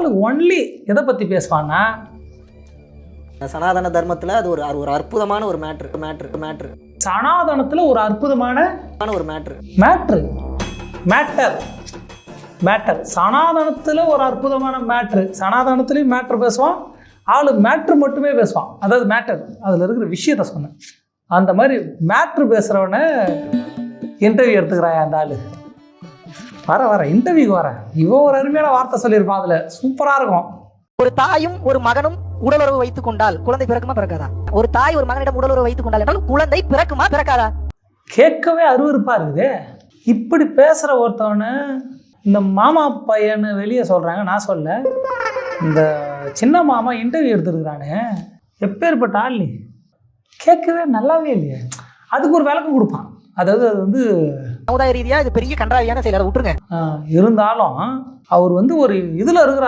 ஆள் ஒன்லி எதை பற்றி பேசுவான்னா சனாதன தர்மத்தில் அது ஒரு அற்புதமான ஒரு மேட்ரு. சனாதனத்தில் ஒரு அற்புதமான ஒரு மேட்டர் சனாதனத்தில் ஒரு அற்புதமான மேட்ரு. சனாதனத்துலேயும் மேட்ரு பேசுவான், ஆள் மேட்ரு மட்டுமே பேசுவான். அதாவது மேட்டர் அதில் இருக்கிற விஷயத்த சொன்னேன். அந்த மாதிரி மேட்ரு பேசுகிறவன இன்டர்வியூ எடுத்துக்கிறாயா அந்த ஆள். வர இன்டர்வியூக்கு வர இவன் ஒரு அருமையான வார்த்தை சொல்லியிருப்பான், அதில் சூப்பராக இருக்கும். ஒரு தாயும் ஒரு மகனும் உடலுறவு வைத்துக் கொண்டால் குழந்தை பிறக்குமா பிறக்காதா? ஒரு தாய் ஒரு மகனிடம் உடலுறவு வைத்துக் கொண்டால் என்றால் குழந்தை பிறக்குமா பிறக்காதா? கேட்கவே அருவருப்பா இருக்குது. இப்படி பேசுகிற ஒருத்தவன இந்த மாமா பையன்னு வெளியே சொல்கிறாங்க, நான் சொல்ல. இந்த சின்ன மாமா இன்டர்வியூ எடுத்துருக்குறானே, எப்பேற்பட்ட ஆள் நீ? கேட்கவே நல்லாவே இல்லையே. அதுக்கு ஒரு விளக்கம் கொடுப்பான். அதாவது அது வந்து சமுதாய ரீதியாக இது பெரிய கன்றாவியான செயலை விட்டுருங்க. இருந்தாலும் அவர் வந்து ஒரு இதில் இருக்கிற